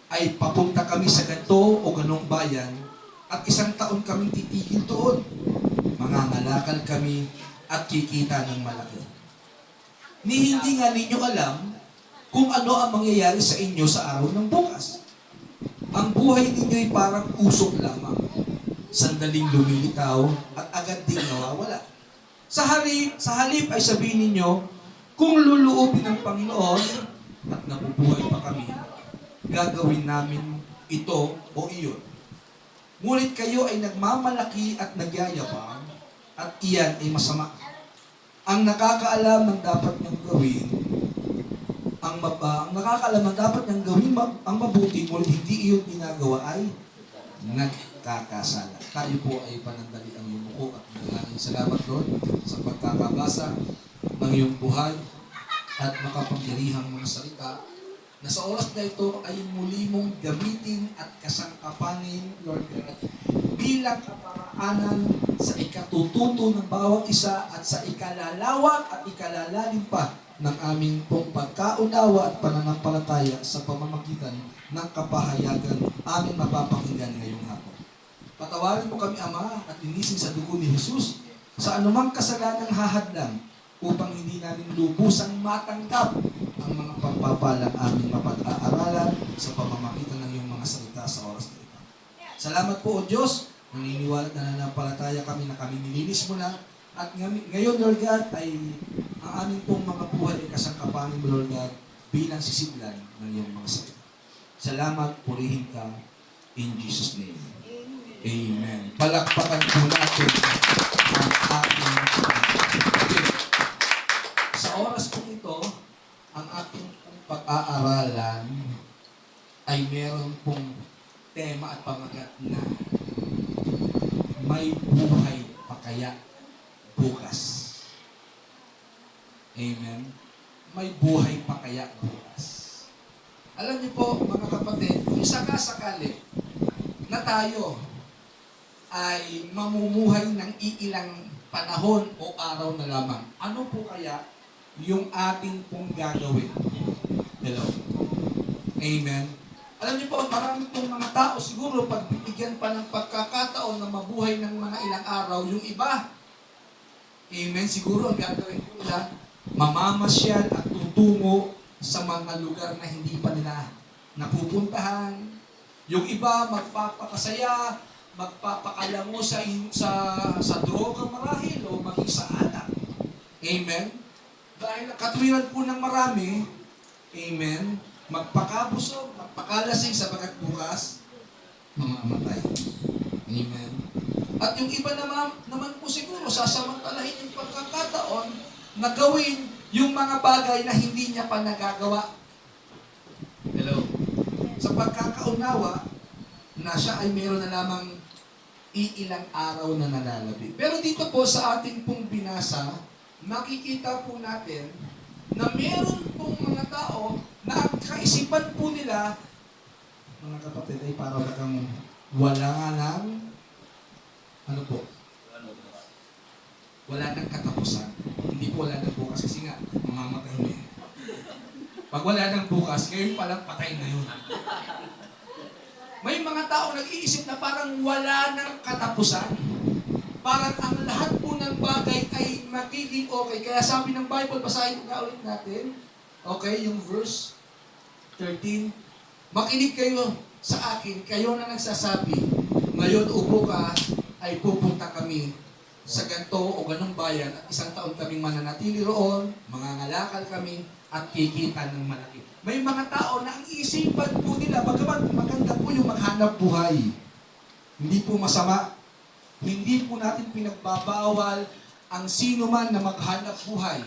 ay papunta kami sa ganito o ganong bayan at 1 taon kaming titigil doon. Mangangalakal kami at kikita ng malaki. Ni hindi nga ninyo alam kung ano ang mangyayari sa inyo sa araw ng bukas. Ang buhay ninyo ay parang usok lamang. Sandaling lumilitaw at agad ding nawawala. Sa halip ay sabihin ninyo, kung luluubin ng Panginoon at nabubuhay pa kami, gagawin namin ito o iyon. Ngunit kayo ay nagmamalaki at nagyayabang at iyan ay masama. Ang nakakaalam ng dapat niyang gawin, ang nakakaalam ng dapat niyang gawin ang mabuti, ngunit hindi iyon ginagawa ay nagkakasala. Tayo po ay panandali ang iyong buko at maraming salamat Lord sa pagkakabasa ng iyong buhay at makapangyarihang mga salita na sa oras na ito ay muli mong gamitin at kasangkapanin, Lord God, bilang kaparaanan sa ikatututo ng bawat isa at sa ikalalawak at ikalalalim pa ng aming pong pagkaunawa at pananampalataya sa pamamagitan ng kapahayagan aming mapapakinggan ngayong hapon. Patawarin mo kami, Ama, at linisin sa dugo ni Jesus sa anumang kasalanang hahadlang upang hindi namin lubusang matanggap ang mga pagpapalang aming mapag-aaralan sa pamamagitan ng iyong mga salita sa oras na ito. Salamat po, O Diyos. Naniniwala at nananampalataya kami na kami nilinis mo na. At ngayon, Lord God, ay ang aming pong mga buhay ay kasangkapanin mo, Lord God, bilang sisidlan ng iyong mga salita. Salamat, purihin ka. In Jesus' name. Amen. Palakpakan po natin ang ating sa oras po ito, ang ating pag-aaralan ay meron pong tema at pamagat na may buhay pa kaya bukas. Amen? May buhay pa kaya bukas. Alam niyo po, mga kapatid, kung sakasakali na tayo ay mamumuhay ng iilang panahon o araw na lamang, ano po kaya yung ating pong gagawin? Hello? Amen? Alam niyo po, marami pong mga tao siguro pag bibigyan pa ng pagkakataon na mabuhay ng mga ilang araw, yung iba, amen, siguro ang gagawin nila, mamamasyal at tutungo sa mga lugar na hindi pa nila napupuntahan. Yung iba, magpapakasaya, magpapakalango sa droga marahil o maging sa alak. Amen? Dahil katwiran po ng marami, amen, magpakabusog, magpakalasing sapagat bukas, mamamatay. Amen. At yung iba naman po siguro, sasamantalahin yung pagkakataon na gawin yung mga bagay na hindi niya pa nagagawa. Hello? Sa pagkakaunawa, na siya ay meron na lamang iilang araw na nalalabi. Pero dito po sa ating pong binasa, makikita po natin na meron pong mga tao na ang kaisipan po nila, mga kapatid, ay parang kang wala ng, ano po? Wala ng katapusan. Hindi po wala ng bukas kasi nga, mamamatay na eh. Pag wala ng bukas, ngayon palang patay na yun. May mga tao nag-iisip na parang wala ng katapusan. Parang ang lahat po ng bagay ay magiging okay. Kaya sabi ng Bible, basahin ko ulit natin. Okay, yung verse 13. Makinig kayo sa akin, kayo na nagsasabi, ngayon o bukas ay pupunta kami sa ganito o ganong bayan at 1 taon kaming mananatili roon, mangangalakal kami at kikita ng malaki. May mga tao na ang isipan po nila, bagamat maganda po yung maghanap buhay. Hindi po masama. Hindi po natin pinagbabawal ang sino man na maghanap buhay.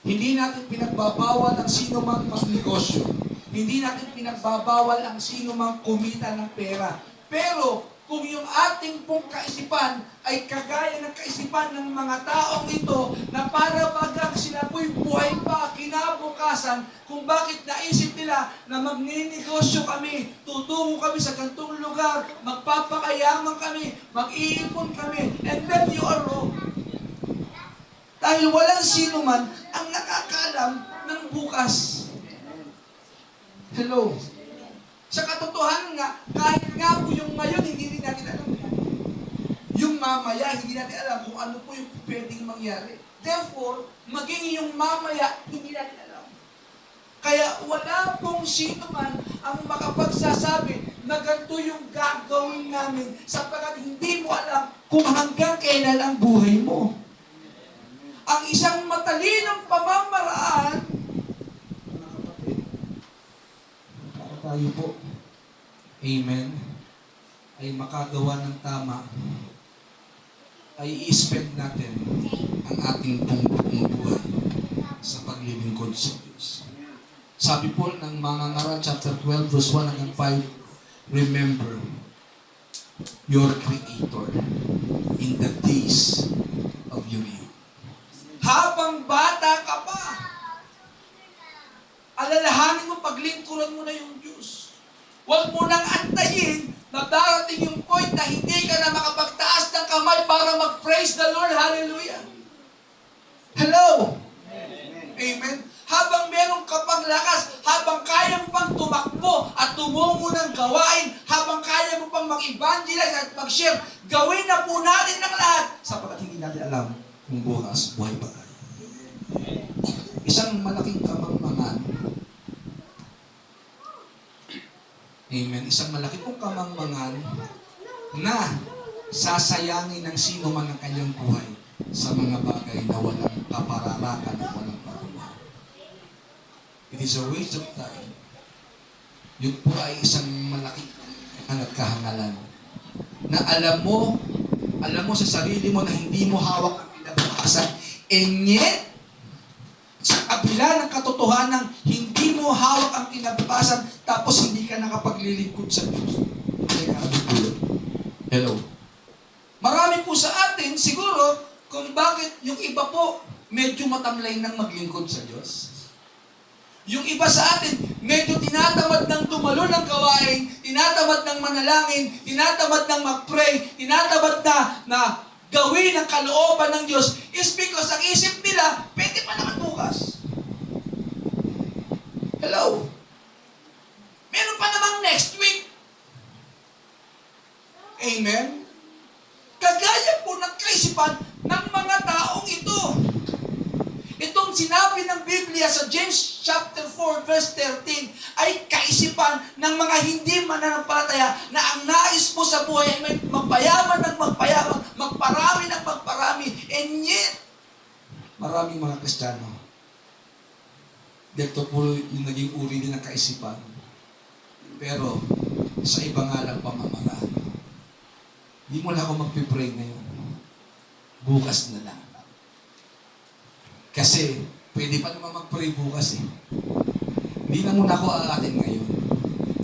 Hindi natin pinagbabawal ang sino man magnegosyo. Hindi natin pinagbabawal ang sino man kumita ng pera. Pero kung yung ating pong kaisipan ay kagaya ng kaisipan ng mga taong ito na para bagang sila po'y buhay pa kinabukasan kung bakit naisip nila na magninegosyo kami, tutungo kami sa gantong lugar, magpapakayaman kami, mag-iipon kami, and then you are wrong. Dahil walang sino man ang nakakaalam ng bukas. Hello? Sa katotohanan nga, kahit nga po yung ngayon, hindi rin natin alam. Yung mamaya, hindi natin alam kung ano po yung pwedeng mangyari. Therefore, maging yung mamaya, hindi natin alam. Kaya wala pong sino man ang makapagsasabi na ganito yung gagawin namin sapagkat hindi mo alam kung hanggang kailan ang buhay mo. Ang isang matalinong pamamaraan, mga kapatid, para tayo po, amen, ay makagawa ng tama, ay i-spend natin ang ating buong buhay sa paglilingkod sa Diyos. Sabi po ng mga ngaral, chapter 12, verse 1 hanggang 5, remember your Creator in the days of your youth. Habang bata ka pa, alalahanin mo, paglingkuran mo na yung Diyos. Huwag mo nang antayin na darating yung point na hindi ka na makapagtaas ng kamay para mag-praise the Lord. Hallelujah. Hello. Amen. Habang meron ka pang lakas, habang kaya mo pang tumakbo at tumungo ng gawain, habang kaya mo pang mag-evangelize at mag-share, gawin na po natin ng lahat sapagkat hindi natin alam kung bukas buhay pa tayo. Isang malaking kamangmangan. Amen. Isang malaki pong kamangmangan na sasayangin ng sino man ang kanyang buhay sa mga bagay na walang kapararakan at walang patuloy. It is a waste of time. Yun po ay isang malaking at kahangalan na alam mo sa sarili mo na hindi mo hawak ang kinabukasan, and yet sa kabila ng katotohanan, hindi mo hawak ang kinabukasan, tapos hindi ka nakapaglilingkod sa Diyos. Hello. Marami po sa atin, siguro, kung bakit yung iba po, medyo matamlay ng maglingkod sa Diyos. Yung iba sa atin, medyo tinatamad ng dumalo ng gawain, tinatamad ng manalangin, tinatamad ng mag-pray, tinatamad na gawin ang kalooban ng Diyos is because ang isip nila, pwede pa naman bukas. Hello? Meron pa namang next week. Amen? Kagaya po ng kaisipan ng mga taong ito. Itong sinabi ng Biblia sa James chapter 4 verse 13 ay kaisipan ng mga hindi mananampalataya na ang nais mo sa buhay ay may magpayaman ng magpayaman, magparami ng magparami, and yet maraming mga Kristiyano, dito po yung naging uri din ng kaisipan, pero sa iba nga lang pamamaraan. Hindi mo na ako magpipray ngayon, bukas na lang. Kasi, pwede pa naman mag-pray bukas eh. Hindi na muna ako aatin ngayon.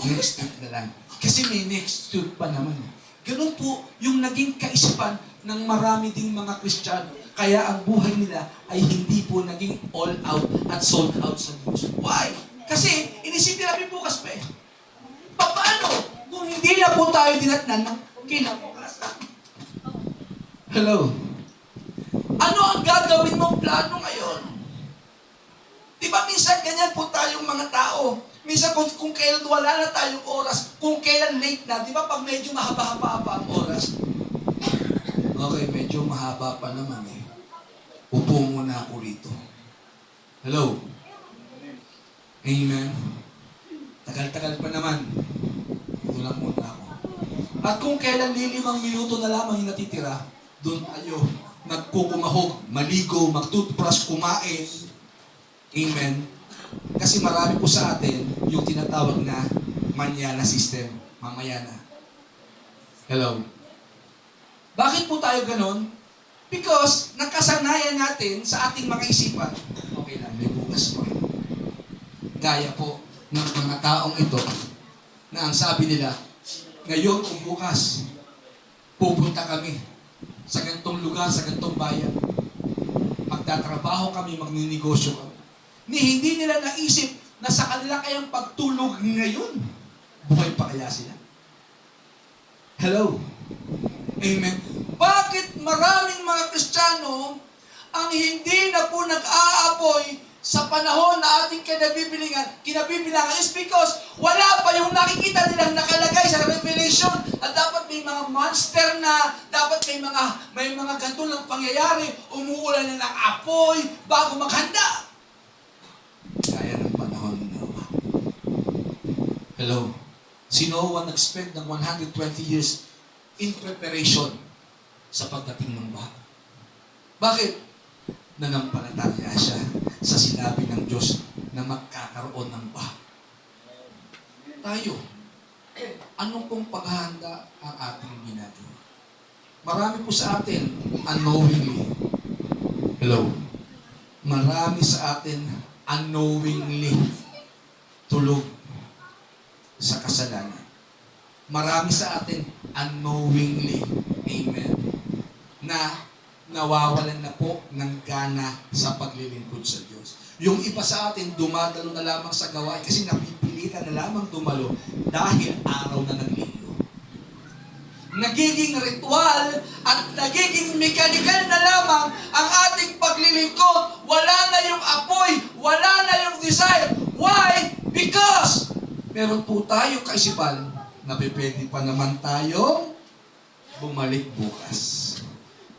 Next week na lang. Kasi may next week pa naman eh. Ganun po yung naging kaisipan ng marami ding mga Kristiyano. Kaya ang buhay nila ay hindi po naging all out at sold out sa Diyos. Why? Kasi, inisip nila bukas pa eh. Paano? Kung hindi na po tayo dinatnan ng kinabukasan. Hello? Ano ang gagawin mong plano ngayon? Diba minsan ganyan po tayong mga tao. Minsan kung kailan wala na tayong oras, kung kailan late na, di ba pag medyo mahaba-haba pa ang oras? Okay, medyo mahaba pa naman eh. Upo muna ako rito. Hello? Amen? Tagal-tagal pa naman. Ito lang muna ako. At kung kailan 5 minuto na lamang yung natitira, doon tayo nagkukumahog, maligo, mag-toothbrush, kumain. Amen. Kasi marami po sa atin yung tinatawag na manana system. Mamaya na. Hello. Bakit po tayo ganon? Because nakasanayan natin sa ating mga isipan, okay lang, may bukas pa. Gaya po ng mga taong ito na ang sabi nila, ngayon o bukas, pupunta kami sa ganitong lugar, sa ganitong bayan. Magtatrabaho kami, magninegosyo kami. Hindi nila naisip na sa kanila kayang pagtulog ngayon, buhay pa kaya sila? Hello? Amen? Bakit maraming mga Kristiyano ang hindi na po nag-aapoy sa panahon na ating kinabibilangan is because wala pa yung makikita nilang nakalagay sa Revelation at dapat may mga monster na, dapat may mga ganito ng pangyayari, umuulan na ng apoy bago maghanda. Kaya ng panahon ni Noah. Hello? Si Noah nag-spend ng 120 years in preparation sa pagdating ng baha. Bakit? Nanampalataya siya sa sinabi ng Diyos na magkakaroon ng baha. Tayo, anong pong paghahanda ang ating ginagawa? Marami po sa atin, unknowingly. Hello? Marami sa atin, unknowingly, tulog sa kasalanan. Marami sa atin, unknowingly, amen, na nawawalan na po ng gana sa paglilingkod sa Diyos. Yung iba sa atin, dumadalo na lamang sa gawain kasi napipilitan na lamang dumalo dahil araw na ng linggo. Nagiging ritual at nagiging mekanikal na lamang ang ating paglilingkod. Wala na yung apoy, wala na yung desire. Why? Because meron po tayo kaisipan na pwede pa naman tayong bumalik bukas.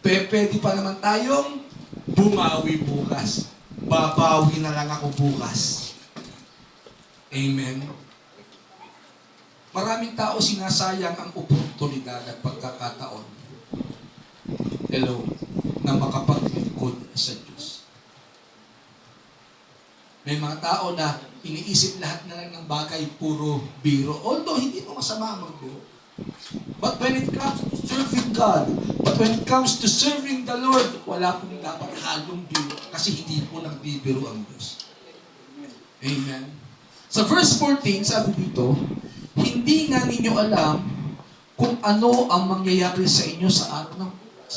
Pwede pa naman tayong bumawi bukas. Babawi na lang ako bukas. Amen. Maraming tao sinasayang ang oportunidad at pagkakataon. Hello, na makapaglingkod sa Diyos. May mga tao na iniisip lahat na lang ng bagay puro biro. Although hindi mo masama magbiro. But when it comes to serving God, but when it comes to serving the Lord, wala pong dapat halong biro kasi hindi po nagbibiro ang Diyos. Amen. Sa verse 14, sabi dito, hindi nga ninyo alam kung ano ang mangyayari sa inyo sa araw ng bukas.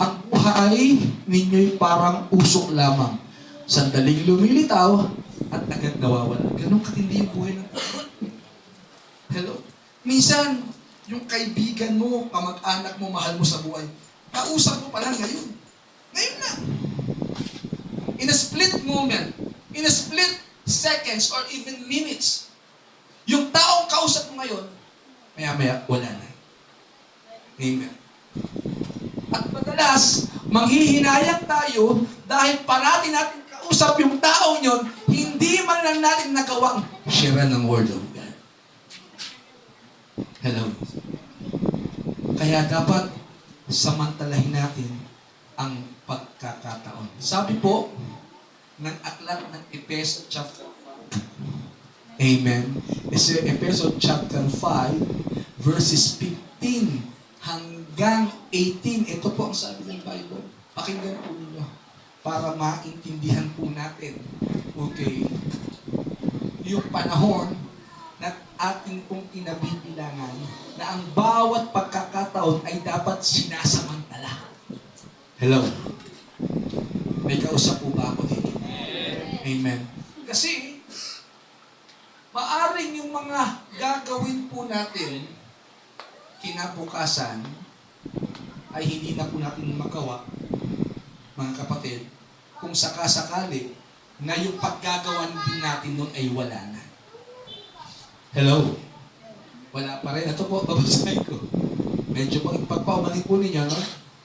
Ang buhay ninyo'y parang usok lamang. Sandaling lumilitaw at agad nawawala. Ganun katindi yung buhay ng tao. Hello? Minsan, yung kaibigan mo, kamag-anak mo, mahal mo sa buhay, kausap mo pa lang ngayon. Ngayon na. In a split moment, in a split seconds or even minutes, yung taong kausap mo ngayon, maya-maya, wala na. Amen. At madalas, manghihinayang tayo dahil parati natin kausap yung taong yon, hindi man lang natin nagawang share ng word of God. Hello. Kaya dapat samantalahin natin ang pagkakataon. Sabi po ng aklat ng Efeso chapter 5. Amen. Efeso chapter 5 verses 15 hanggang 18. Ito po ang sabi ng Bible. Pakinggan po ninyo para maintindihan po natin. Okay. Yung panahon na ating pong kinabibilangan na ang bawat pagkakataon ay dapat sinasamantala. Hello? May kausap po ba ako dito? Amen. Kasi, maaring yung mga gagawin po natin kinabukasan ay hindi na po natin magawa, mga kapatid, kung sakasakali na yung paggagawan din natin nun ay wala na. Hello? Wala pa rin. Ito po, babasahin ko. Medyo pagpaumanin po ninyo, no?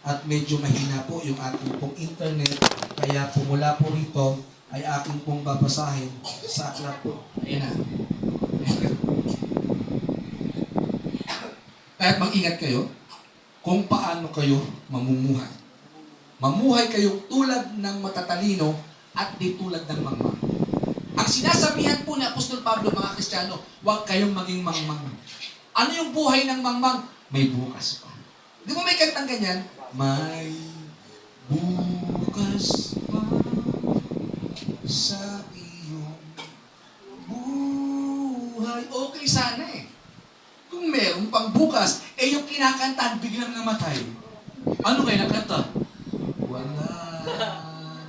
At medyo mahina po yung ating pong internet. Kaya po mula po rito ay aking pong babasahin sa aklat po. Ayan na. Kahit mag-ingat kayo kung paano kayo mamumuhay. Mamuhay kayo tulad ng matatalino at di tulad ng mangmang. Ang sinasabihan po ni Apostol Pablo, mga Kristiyano, huwag kayong maging mangmang. Ano yung buhay ng mangmang? May bukas pa. Di ba may kantang ganyan? May bukas pa sa iyong buhay. Okay sana eh. Kung meron pang bukas, eh yung kinakantahan biglang namatay. Ano kayo nakanta? Wala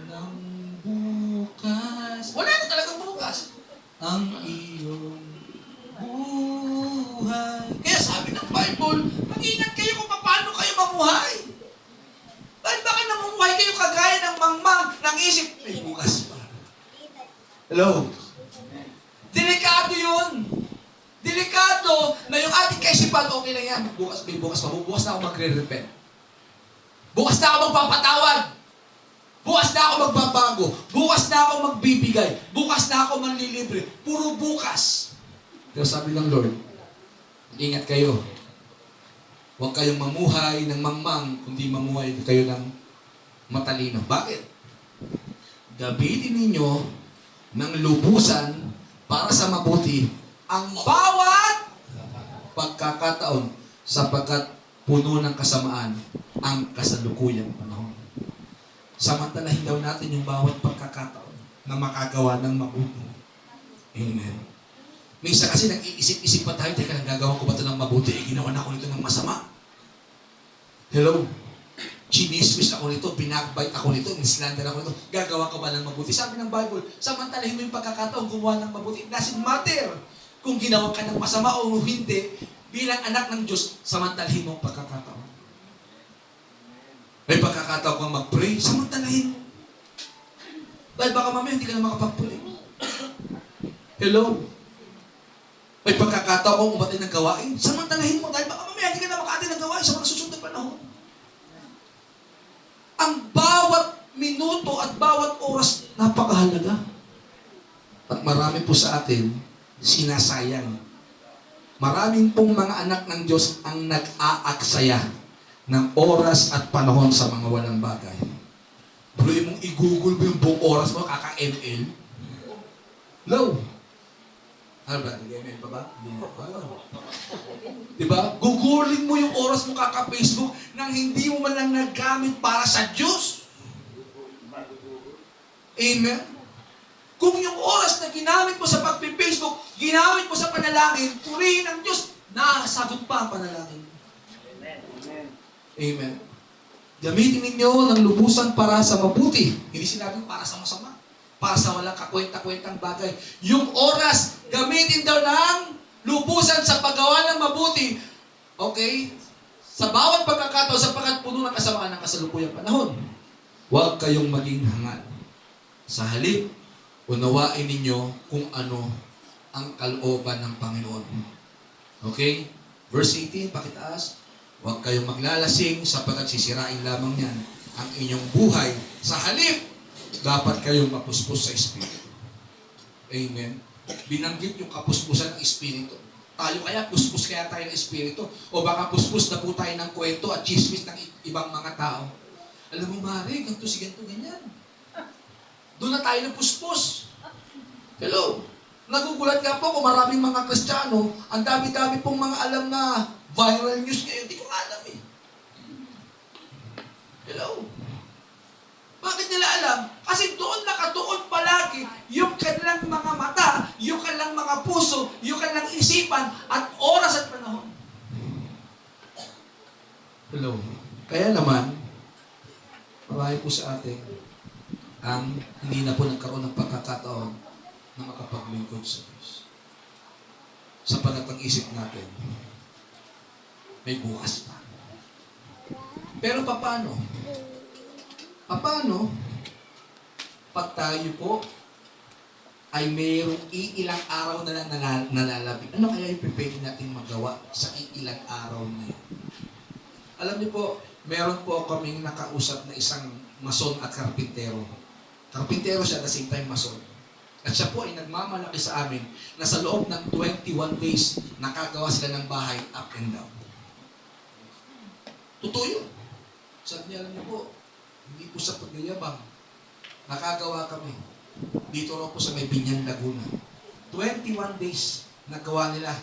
nang bukas. Wala na talagang bukas. Ang iyong buhay. Kaya sabi ng Bible, mag-ingat kayo kung paano kayo mamuhay. Dahil baka namumuhay kayo kagaya ng mangmang ng isip, may bukas pa. Hello? Delikado yun. Delikado pagkaisipan, okay lang yan. Bukas na ako magre-repent. Bukas na ako magpapatawad. Bukas na ako magbabago. Bukas na ako magbibigay. Bukas na ako manlilibre. Puro bukas. Pero sabi ng Lord, ingat kayo. Huwag kayong mamuhay ng mangmang, kundi mamuhay kayo ng matalino. Bakit? Gamitin ninyo ng lubusan para sa mabuti ang bawat pagkakataon sapagkat puno ng kasamaan ang kasalukuyang panahon. Samantalahin daw natin yung bawat pagkakataon na makagawa ng mabuti. Amen. Minsan kasi nag-iisip-isip pa tayo, teka, nagagawa ko ba ito ng mabuti? Ginawa na ako nito ng masama. Hello? Chiniswis ako nito, binagbite ako nito, mislander ako nito. Gagawa ka ba ng mabuti? Sabi ng Bible, samantalahin mo yung pagkakataon gumawa ng mabuti. It doesn't matter kung ginawa ka ng masama o hindi. Bilang anak ng Diyos, samantalahin mo ang pagkakataon. May pagkakataon kang mag-pray, samantalahin mo. Dahil baka mamaya hindi ka na makapag-pray. Hello? May pagkakataon kang umatay ng gawain, samantalahin mo. Dahil baka mamaya hindi ka na makatay ng gawain sa mga susunod na panahon. Ang bawat minuto at bawat oras napakahalaga. At marami po sa atin sinasayang. Maraming pong mga anak ng Diyos ang nag-aaksaya ng oras at panahon sa mga walang bagay. Pero mong i-google mo yung buong oras mo, kaka-ML. Hello? Ano ba? Nag-ML pa ba? Diba? Googlein mo yung oras mo kaka-Facebook nang hindi mo man lang nagamit para sa Diyos. Amen? Kung yung oras na ginamit mo sa pag-Facebook, ginamit mo sa panalangin, purihin ng Diyos, nasagot pa ang panalangin. Amen. Amen. Gamitin ninyo ng lubusan para sa mabuti. Hindi sinabing para sa masama. Para sa walang kakwenta-kwentang bagay. Yung oras, gamitin daw ng lubusan sa paggawa ng mabuti. Okay? Sa bawat pagkakataon, sapagkat puno ng kasamaan ng kasalukuyang panahon. Huwag kayong maging hangal. Sa halip, unawain ninyo kung ano ang kalooban ng Panginoon. Okay? Verse 18, pakitaas. Huwag kayong maglalasing sapagkat sisirain lamang yan ang inyong buhay. Sa halip, dapat kayong mapuspos sa Espiritu. Amen. Binanggit yung kapuspusan ng Espiritu. Tayo kaya, puspos kaya tayo ng Espiritu? O baka puspos na po tayo ng kwento at chismis ng ibang mga tao? Alam mo, Mari, ganito si ganito, ganyan. Doon na tayo ng puspos. Hello? Nagugulat ka po kung maraming mga Kristiyano, ang dami-dami pong mga alam na viral news ngayon. Hindi ko alam eh. Hello? Bakit nila alam? Kasi doon nakatuon palagi yung kanilang mga mata, yung kanilang mga puso, yung kanilang isipan, at oras at panahon. Hello? Kaya naman, marami po sa atin ang hindi na po nagkaroon ng pagkakataon na makapaglingkod sa Diyos. Sa panatang isip natin, may bukas pa. Pero paano? Paano pag tayo po ay mayroong iilang araw na lang nalalabig? Ano kaya yung pwede natin magawa sa iilang araw na yun? Alam niyo po, meron po kaming nakausap na isang mason at karpintero. Karpintero siya, at the same time mason. At siya po ay nagmamalaki sa amin na sa loob ng 21 days, nakagawa sila ng bahay up and down. Totoo yun. Sabi niya, alam niyo po, hindi po sa pagyayabang. Nakagawa kami. Dito raw po sa may Binyan, Laguna. 21 days nagawa nila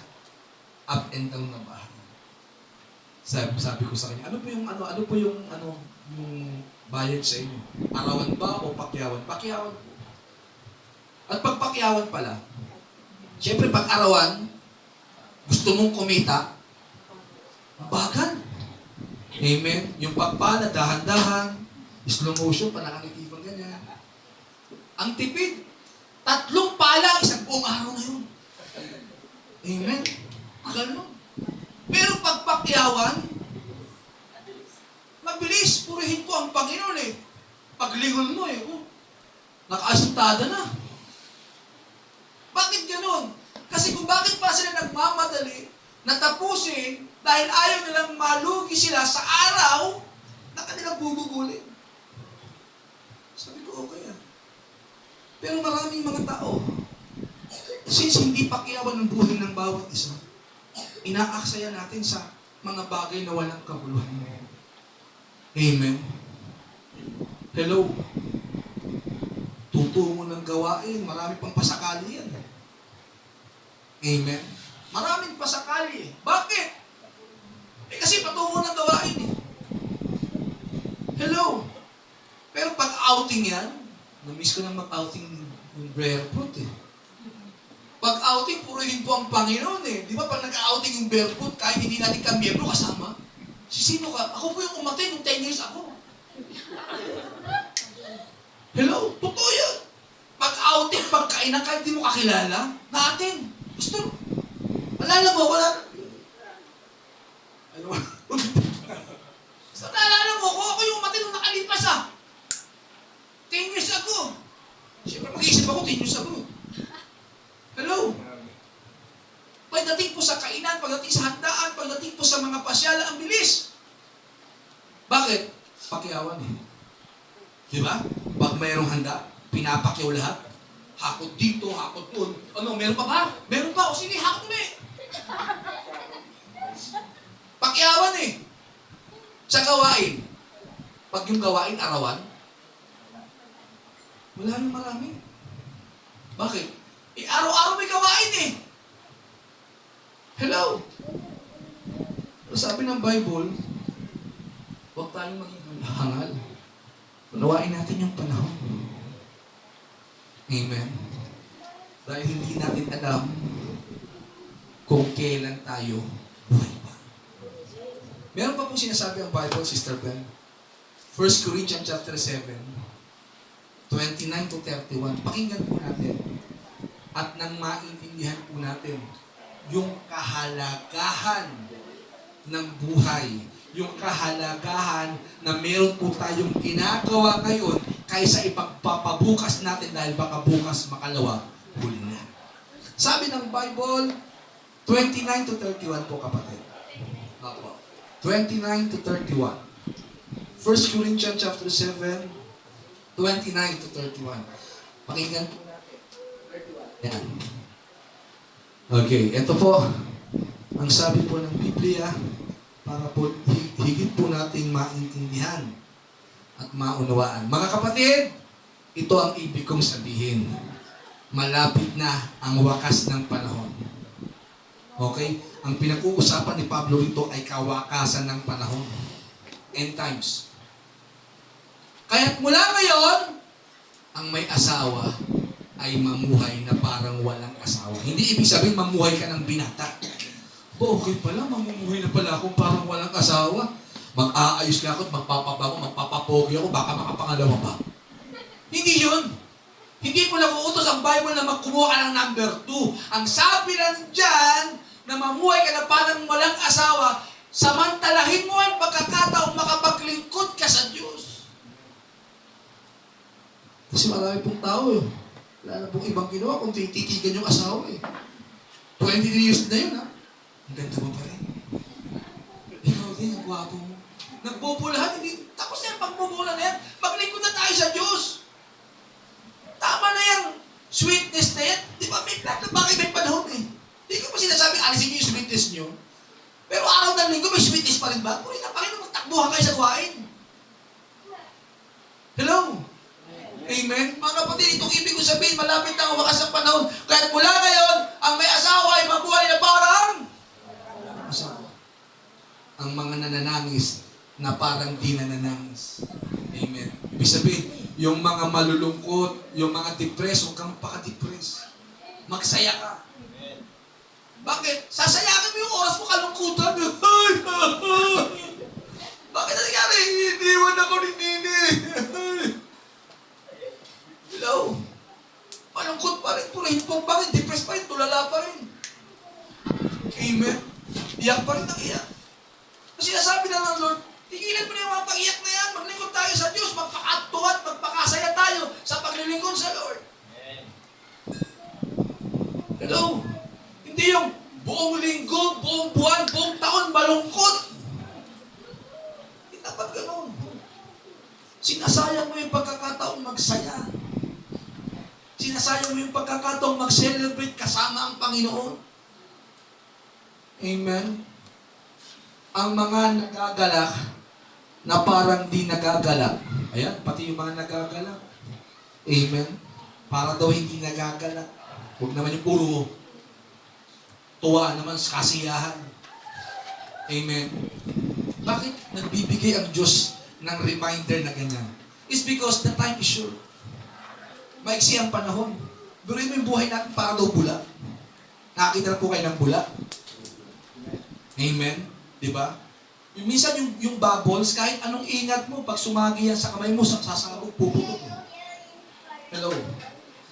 up and down na bahay. Sabi ko sa kanya, ano po yung bayad sa inyo? Arawan ba o pakyawan? Pakyawan po. At pag pakyawan pala, siyempre pag arawan, gusto mong kumita, bagal. Amen? Yung pagpala, dahan-dahan, slow motion, panakangitibang ganyan. Ang tipid, 3 pala, isang buong araw na yun. Amen? Agal nun. Pero pag pakyawan, mabilis, purihin ko ang Panginoon eh. Paglingon mo eh, nakaasuktada na. Bakit ganun? Kasi kung bakit pa sila nagmamadali, natapusin dahil ayaw nilang malugi sila sa araw na kanilang bubugulin. Sabi ko, okay ah. Pero maraming mga tao, since hindi pakyawan ng buhay ng bawat isa, inaaksaya natin sa mga bagay na walang kabuluhan. Amen. Hello. Tutungo ng gawain, marami pang pasakali yan. Amen. Maraming pasakali. Bakit? Kasi patungo ng gawain eh. Hello. Pero pag outing yan, namiss ko nang mag-outing yung barefoot eh. Pag outing, purihin po ang Panginoon eh. Di ba pag nag-outing yung barefoot, kahit hindi natin kamiyembro kasama, sino ka? Ako po yung umatay nung 10 years ako. Hello? Totoo yan. Pag-outing, pagkainan, kahit di mo kakilala, natin. Pastor, alala mo, wala. Ano? So, naalala mo, ako yung umatay nung nakalipas ah. 10 years ago. Siyempre, mag-iisip ako, 10 years ago. Hello? Pagdating po sa kainan, pagdating sa handaan, pagdating po sa mga pasyala, ang bilis. Bakit? Pakyawan eh. Di ba? Pag mayroong handa, pinapakyaw lahat. Hakot dito, hakot doon. Ano, meron pa ba? Meron pa. O sige, hakot ulit. Pakyawan eh. Sa gawain. Pag yung gawain, arawan, wala nang marami. Bakit? Araw-araw may gawain eh. Hello? Sabi ng Bible, huwag tayong maging hangal. Unawain natin yung panahon. Amen. Dahil hindi natin alam kung kailan tayo buhay pa. Meron pa pong sinasabi ang Bible, Sister Ben. 1 Corinthians chapter 7, 29 to 31. Pakinggan po natin. At nang maintindihan po natin yung kahalagahan ng buhay, yung kahalagahan na meron po tayong ginagawa ngayon kaysa ipagpapabukas natin dahil baka bukas makalawa, huli na. Sabi ng Bible, 29 to 31 po kapatid. 29 to 31. 1 Corinthians chapter 7, 29 to 31. Pakinggan po natin. Yan. Okay, ito po ang sabi po ng Biblia para po higit po nating maintindihan at maunawaan. Mga kapatid, ito ang ibig kong sabihin. Malapit na ang wakas ng panahon. Okay? Ang pinag-uusapan ni Pablo rito ay kawakasan ng panahon. End times. Kaya't mula ngayon, ang may asawa ay mamuhay na parang walang asawa. Hindi ibig sabihin mamuhay ka ng binata. Okay pala, mamumuhay na pala akong parang walang asawa. Mag-aayos ka ako, magpapabago, magpapapogi ako, baka makapangalawa pa. Hindi yun. Hindi mo lang uutos ang Bible na magkumuha ka ng number 2. Ang sabi lang dyan, na mamuhay ka na parang walang asawa, samantalahin mo ang pagkakataong makapaglingkod ka sa Diyos. Kasi marami pong tao eh. Wala na pong ibang ginawa kung tititigan yung asawa eh. 23 years na yun ha. Ang ganda mo pa rin. Ikaw din, ang gwapo mo. Nagbubulahan, hindi. Tapos na yung pagbubula na yan. Maglingkod na tayo sa Diyos. Tama na yung sweetness na yan. Di ba may plan na bakit may panahon eh. Hindi ko pa sinasabi, alisin niyo yung sweetness niyo. Pero araw ng linggo, may sweetness pa rin ba? Puri na pa rin magtakbuhan kayo sa gawain. Hello? Amen? Mga kapatid, itong ibig ko sabihin, malapit na ang wakas ng panahon. Kaya mula ngayon, ang may asawa ay mabuhay na parang asawa. Ang mga nananangis na parang di nananangis. Amen? Ibig sabihin, yung mga malulungkot, yung mga depressed, huwag kang paka-depressed. Magsaya ka. Bakit? Sasayakin mo yung oras mo kalungkutan. Bakit nangyari? Iniwan ako ni Nini. Hello? Malungkot pa rin, purahin pong bakit? Depressed pa rin, tulala pa rin. Amen? Iyak pa rin ang iyak. Kasi nasabi na ng Lord, tigilan mo na yung mga pag-iyak na yan, maglingkod tayo sa Diyos, magpakatuwa, magpakasaya tayo sa paglilingkod sa Lord. Hello? Hindi yung Buong linggo, buong buwan, buong taon, malungkot. Hindi dapat ganun. Sinasayang mo yung pagkakataong magsaya. Sinasayang mo yung pagkakataong mag-celebrate kasama ang Panginoon. Amen. Ang mga nagagalak na parang di nagagalak. Ayan, pati yung mga nagagalak. Amen. Para daw hindi nagagalak. Huwag naman yung puro tuwa naman sa kasiyahan. Amen. Bakit nagbibigay ang Diyos ng reminder na ganyan? It's because the time is short. Maiksi ang panahon. Durin mo yung buhay natin para daw bula. Nakakita na po kayo ng bula. Amen? Diba? Minsan yung bubbles, kahit anong ingat mo, pag sumagi yan sa kamay mo, sasabog, puputok. Hello?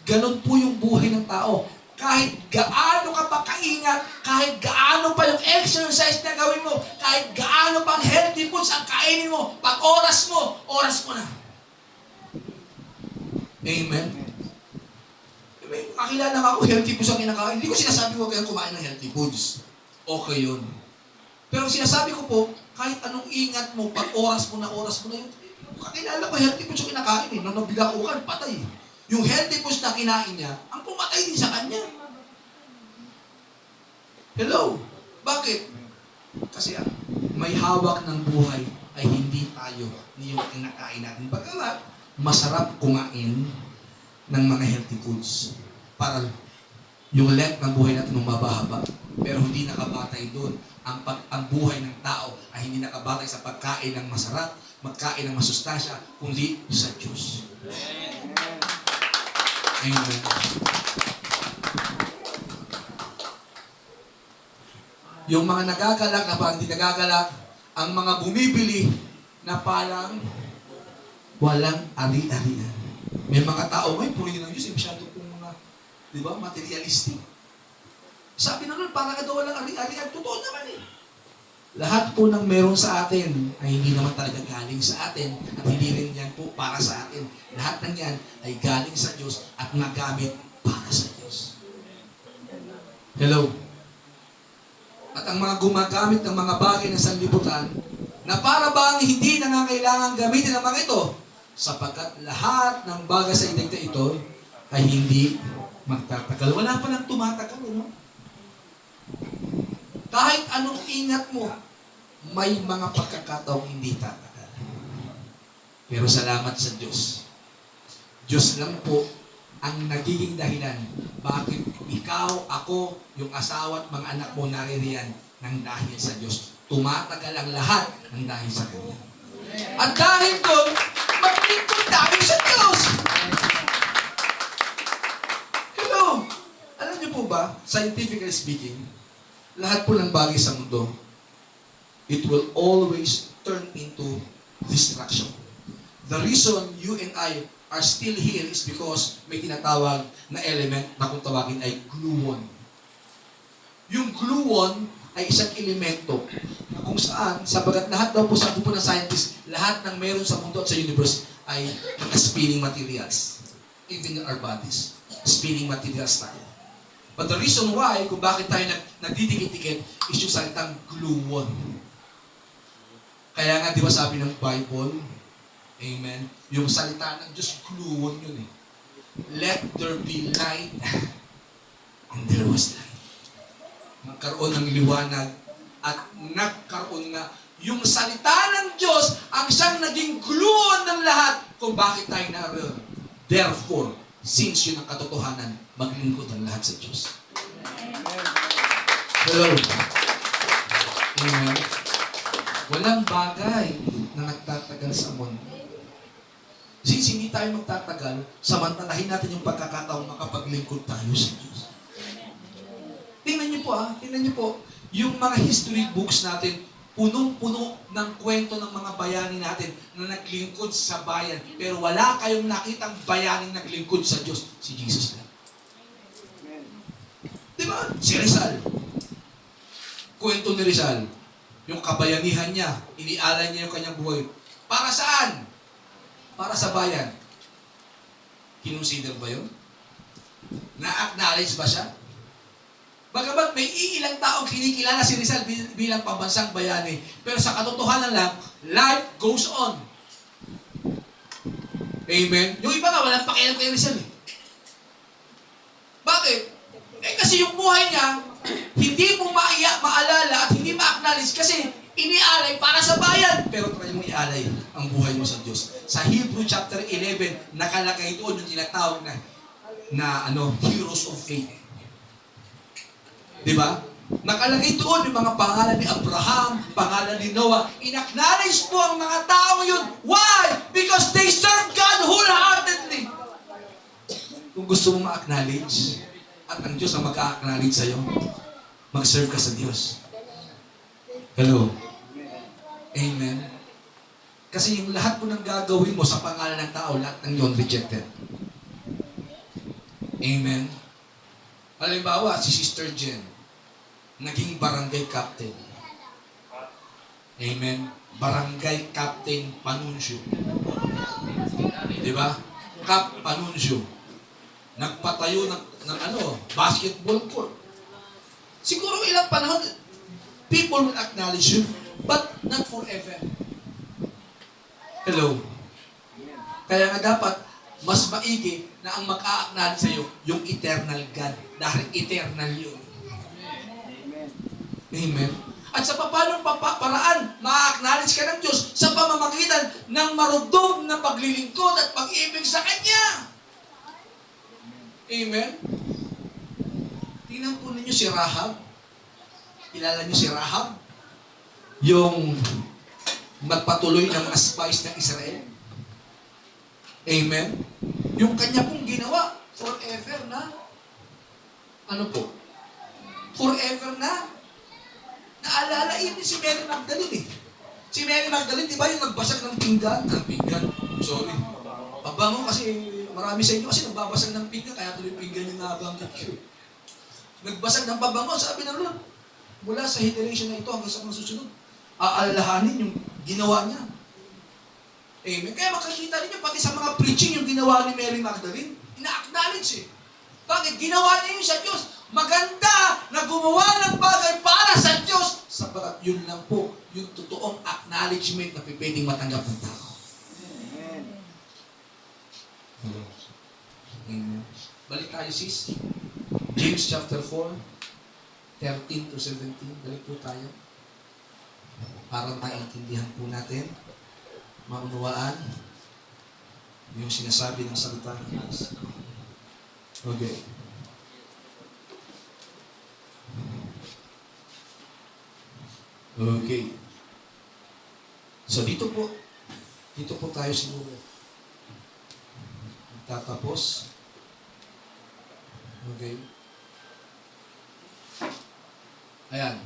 Ganon po yung buhay ng tao. Kahit gaano ka pa kaingat, kahit gaano pa yung exercise na gawin mo, kahit gaano pang healthy foods ang kainin mo, pag oras mo na. Amen? Kakilala nga ako, healthy foods ang kinakain. Hindi ko sinasabi ko kaya kumain ng healthy foods. Okay yun. Pero sinasabi ko po, kahit anong ingat mo, pag oras mo na yun, kakilala ko healthy foods yung kinakain eh. Nung nabilakukan, patay. Yung healthy foods na kinain niya, ang pumatay din sa kanya. Hello? Bakit? Kasi may hawak ng buhay ay hindi tayo ni yung kinakain natin. Bagamat, masarap kumain ng mga healthy foods para yung length ng buhay natin mabahaba. Pero hindi nakabatay doon. Ang buhay ng tao ay hindi nakabatay sa pagkain ng masarap, magkain ng masustansya, kundi sa Diyos. Amen. Yung mga nagagalak na parang hindi nagagalak, ang mga bumibili na parang walang ari-arian. May mga tao, may purihin ng Diyos, masyado pong mga, di ba, materialistic. Sabi na nun, parang daw walang ari-arian. Totoo naman eh. Lahat po ng meron sa atin ay hindi naman talaga galing sa atin at hindi rin yan po para sa atin. Lahat ng yan ay galing sa Diyos at nagamit para sa Diyos. Hello? At ang mga gumagamit ng mga bagay ng sanlibutan na para bang hindi nangangailangan gamitin ang mga ito sapagkat lahat ng bagay sa idigta ito ay hindi magtatagal. Wala pa lang tumatagal, no? Kahit anong ingat mo, may mga pagkakataong hindi tatagal. Pero salamat sa Diyos. Diyos lang po ang nagiging dahilan bakit ikaw, ako, yung asawa at mga anak mo naririyan ng dahil sa Diyos. Tumatagal ang lahat ng dahil sa Kanya. At dahil doon, maglingkod tayo sa Diyos. Hello? Alam niyo po ba, scientifically speaking, lahat po ng bagay sa mundo, it will always turn into destruction. The reason you and I are still here is because may tinatawag na element na kung tawagin ay gluon. Yung gluon ay isang elemento na kung saan, sabagat lahat daw po sa grupo ng scientists, lahat ng meron sa mundo at sa universe ay mga spinning materials. Even in our bodies, spinning materials tayo. But the reason why, kung bakit tayo nagdidikit-dikit, is yung salitang gluon. Kaya nga, di ba sabi ng Bible, amen, yung salita ng Diyos, gluon yun eh. Let there be light, and there was light. Magkaroon ng liwanag, at nagkaroon na yung salita ng Diyos, ang siyang naging gluon ng lahat, kung bakit tayo naroon. Therefore, since yun ang katotohanan, maglingkod ang lahat sa Diyos. Hello. Amen. Walang bagay na nagtatagal sa mundo. Since hindi tayo magtatagal, samantalahin natin yung pagkakataong makapaglingkod tayo sa Diyos. Tingnan niyo po tingnan niyo po, yung mga history books natin, punong-puno ng kwento ng mga bayani natin na naglingkod sa bayan. Pero wala kayong nakitang bayaning naglingkod sa Diyos. Si Jesus lang. Diba? Si Rizal. Kwento ni Rizal. Yung kabayanihan niya, inialay niya yung kanyang buhay. Para saan? Para sa bayan. Kinonsider ba yun? Na-acknowledge ba siya? Bagamat may iilang taong kinikilala si Rizal bilang pambansang bayani, pero sa katotohanan lang, life goes on. Amen? Yung iba nga, walang pakialam kay Rizal eh. Bakit? Eh kasi yung buhay niya, hindi mo maalala at hindi ma-acknowledge kasi inialay para sa bayan. Pero try mo ialay ang buhay mo sa Diyos. Sa Hebrew chapter 11, nakalagay doon yung tinatawag na heroes of faith. Di ba? Nakalagay doon yung mga pangalan ni Abraham, pangalan ni Noah. In-acknowledge po ang mga tao yun. Why? Because they serve God wholeheartedly. Kung gusto mo ma-acknowledge, at ang Diyos ang mag-a-acknowledge sa'yo, mag-serve ka sa Diyos. Hello? Amen? Kasi yung lahat mo nang gagawin mo sa pangalan ng tao, lahat ng yun rejected. Amen? Halimbawa, si Sister Jen, naging barangay captain. Amen? Barangay captain Panunsyo. Di ba? Cap Panunsyo. Nagpatayo ng basketball court. Siguro ilang panahon, people will acknowledge you, but not forever. Hello? Kaya nga dapat, mas maigi na ang mag-a-acknowledge sa'yo, yung eternal God. Dahil eternal yun. Amen. At sa paanong paraan, ma-acknowledge ka ng Diyos sa pamamagitan ng marugdog na paglilingkod at pag-ibig sa Kanya. Amen. Tingnan po ninyo si Rahab. Kilala niyo si Rahab? Yung magpatuloy ng mga spies ng Israel. Amen. Yung kanya pong ginawa, forever na. Ano po? Forever na. Naalala yun si Mary Magdalene eh. Si Mary Magdalene, di ba yung nagbasag ng pinggan? Sorry. Pabango kasi marami sa inyo kasi nagbabasag ng pinggan, kaya tuloy pinggan yung nabanggit ko. Nagbasag ng pabango, sabi ng Lord, mula sa generation na ito hanggang sa mga susunod, aalalahanin yung ginawa niya. Amen. Kaya makikita ninyo, pati sa mga preaching yung ginawa ni Mary Magdalene, ina-acknowledge eh. Bakit? Ginawa niya yun sa Diyos. Maganda na gumawa ng bagay para sa Diyos. Sapagat yun lang po, yung totoong acknowledgement na pwedeng matanggap ng tao. Amen. Amen. Balik tayo sis. James chapter 4, 13 to 17. Balik po tayo. Para maintindihan po natin, maunawaan yung sinasabi ng salita ng Diyos. Okay. Okay. So dito po tayo siguro tatapos. Okay. Ayan.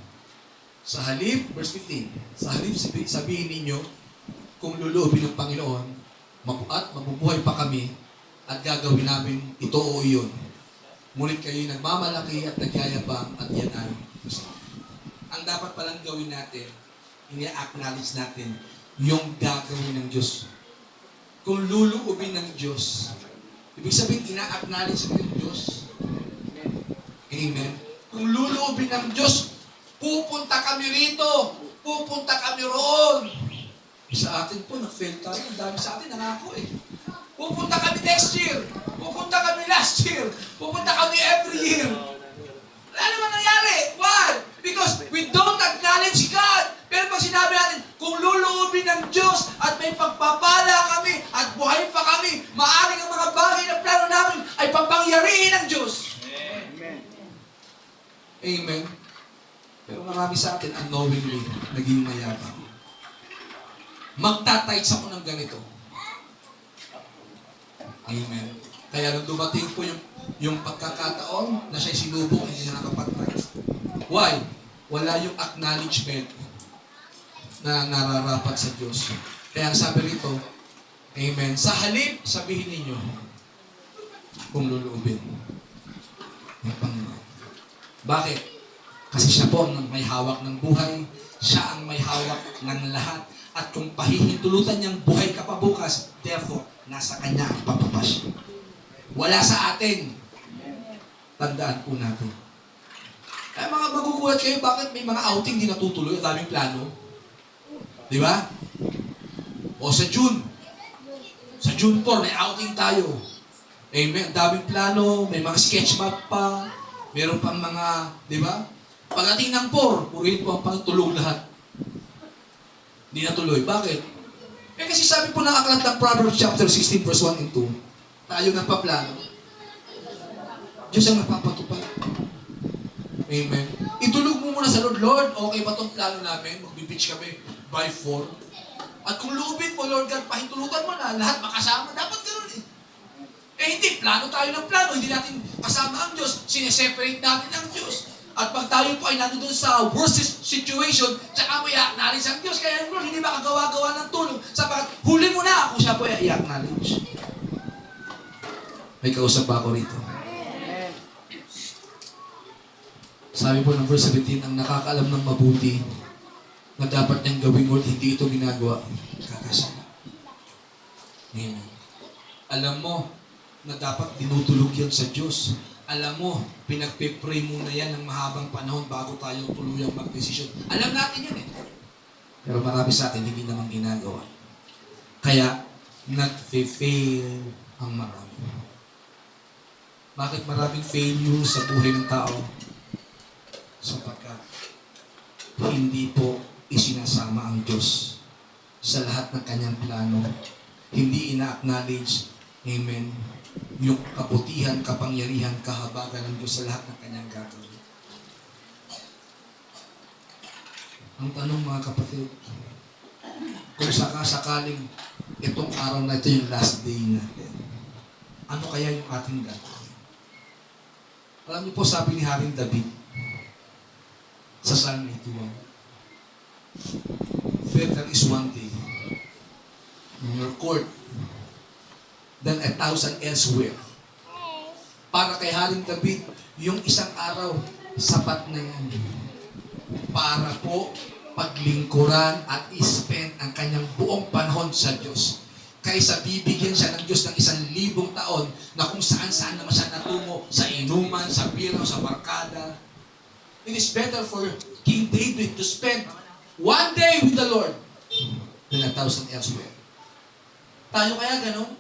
Sa halip, verse 15, sa halip sabihin ninyo, kung luluobin ng Panginoon, at mabubuhay pa kami, at gagawin namin ito o iyon. Ngunit kayo nagmamalaki at nagyayabang at yan ay masama. Ang dapat palang gawin natin, ini-acknowledge natin yung gagawin ng Diyos. Kung luluubin ng Diyos, ibig sabihin, ina-acknowledge ng Diyos. Amen. Kung luluubin ng Diyos, pupunta kami rito, pupunta kami roon. Sa atin po, nag-fail tayo. Ang dami sa atin, nangako eh. Pupunta kami next year. Pupunta kami last year. Pupunta kami every year. Wala naman nangyari. Why? Because we don't acknowledge God. Pero pag sinabi natin, kung luluubin ng Diyos at may pagpapala kami at buhay pa kami, maaaring ang mga bagay na plano namin ay papangyarihin ng Diyos. Amen. Amen. Pero marami sa atin, unknowingly, naging mayabang. Magtatights ako ng ganito. Amen. Kaya nung dumating po yung pagkakataon na siya'y sinubok, hindi na nakapag-tights. Why? Wala yung acknowledgement na nararapat sa Diyos. Kaya ang sabi rito, Amen, sa halip, sabihin ninyo, kung luluubin ng Panginoon. Bakit? Kasi siya po ang may hawak ng buhay, siya ang may hawak ng lahat. At kung pahihintulutan niyang buhay ka pa bukas, therefore, nasa Kanya ang papapasya. Wala sa atin. Tandaan po natin. Kaya mga magugulat kayo, bakit may mga outing di natutuloy, ang daming plano? Di ba? O sa June. Sa June 4, may outing tayo. Amen. Ang daming plano, may mga sketch map pa, meron pang mga, di ba? Pagdating ng 4, purihin po ang pangtulog lahat. Hindi natuloy. Bakit? Eh kasi sabi po ng aklat ng Proverbs chapter 16 verse 1 and 2, tayo nagpaplano. Diyos ang napapatupad. Amen. Itulog mo muna sa Lord, Lord, okay ba itong plano namin? Magbibitch kami by 4. At kung lubin mo, Lord God, pahintulutan mo na, lahat makasama. Dapat ganoon eh. Eh hindi, plano tayo ng plano. Hindi natin kasama ang Diyos. Sineseparate natin ang Diyos. At pag tayo po ay nandun sa worst situation, tsaka mo i-acknowledge ang Diyos. Kaya Lord, hindi makagawa-gawa ng tulong. Sapagat huli mo na kung siya po ay i-acknowledge. May kausap pa ako rito. Sabi po ng verse 17, ang nakakaalam ng mabuti na dapat niyang gawin Lord, hindi ito ginagawa, kakasala. Amen. Alam mo na dapat dinutulog yan sa Diyos. Alam mo, pinagpe-pray muna yan ng mahabang panahon bago tayo tuluyang mag-desisyon. Alam natin yan eh. Pero marami sa atin hindi naman ginagawa. Kaya, nag-fail ang marami. Bakit maraming failure sa buhay ng tao? Sapagkat hindi po isinasama ang Diyos sa lahat ng kanyang plano. Hindi ina-acknowledge, amen, yung kabutihan, kapangyarihan, kahabagan ng Diyos sa lahat ng kanyang gagawin. Ang tanong mga kapatid, kung sakasakaling itong araw na ito yung last day natin, ano kaya yung ating gagawin? Alam niyo po, sabi ni Haring David, sa Psalm 81, better is one day in your court than 1,000 elsewhere. Para kay Haring David, yung isang araw, sapat na yan. Para po paglingkuran at i-spend ang kanyang buong panahon sa Diyos. Kaysa bibigyan siya ng Diyos ng 1,000 taon na kung saan-saan naman siya natungo, sa inuman, sa biro, sa barkada. It is better for King David to spend one day with the Lord than 1,000 elsewhere. Tayo kaya gano'n?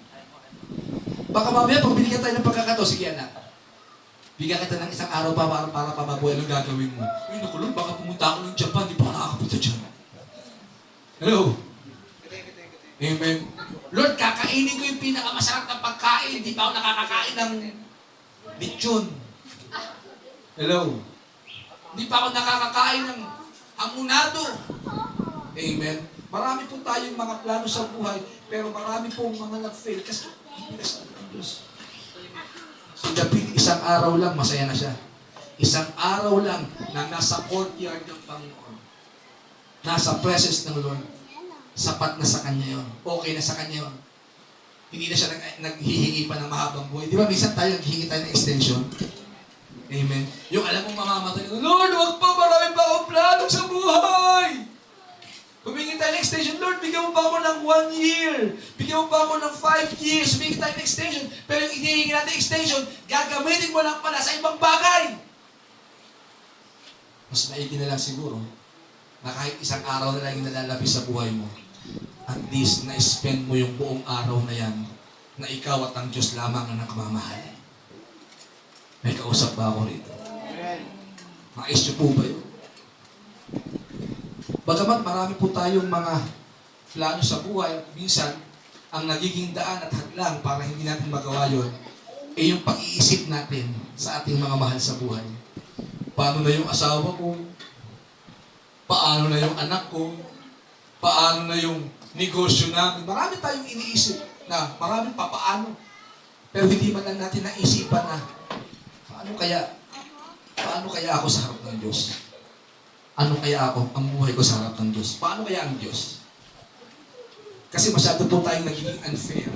Baka mamaya pag binigyan tayo ng pagkakataon, sige anak, bigyan kita ng isang araw para pababuhay ng gagawin mo. Uy, naku Lord, baka pumunta ako ng Japan, di pa ako nakakapunta dyan. Hello? Amen. Lord, kakainin ko yung pinakamasarap na pagkain, di pa ako nakakakain ng lechon. Hello? Di pa ako nakakakain ng hamonado. Amen. Marami po tayong mga plano sa buhay, pero marami pong mga nag-fail kasi hindi na sa Diyos. Si David, isang araw lang, masaya na siya. Isang araw lang na nasa courtyard ng Panginoon. Nasa presence ng Lord. Sapat na sa kanya yon. Okay na sa kanya yon. Hindi na siya naghihingi pa ng mahabang buhay. Di ba, minsan tayo naghihingi tayo ng extension? Amen. Yung alam mong mamamatay, Lord, wag pa, marami pa akong plano sa buhay. Humingi tayo ng extension, Lord, bigyan mo pa ako ng 1 year. Bigyan mo pa ako ng 5 years. Humingi tayo ng extension. Pero yung hinihingi natin extension, gagamitin mo lang pala sa ibang bagay. Mas maigi na lang siguro na kahit isang araw na lang yung nalalapis sa buhay mo, at least na-spend mo yung buong araw na yan na ikaw at ang Diyos lamang ang nagmamahal. May kausap ba ako rito? Maisyo po ba yun? Bagamat marami po tayong mga plano sa buhay, minsan, ang nagiging daan at hadlang para hindi natin magawa yun, ay yung pag-iisip natin sa ating mga mahal sa buhay. Paano na yung asawa ko? Paano na yung anak ko? Paano na yung negosyo namin? Marami tayong iniisip na maraming papaano. Pero hindi man lang natin naisipan na paano kaya ako sa harap ng Diyos? Ano kaya ako, ang buhay ko sa harap ng Diyos? Paano kaya ang Diyos? Kasi masyado po tayong nagiging unfair.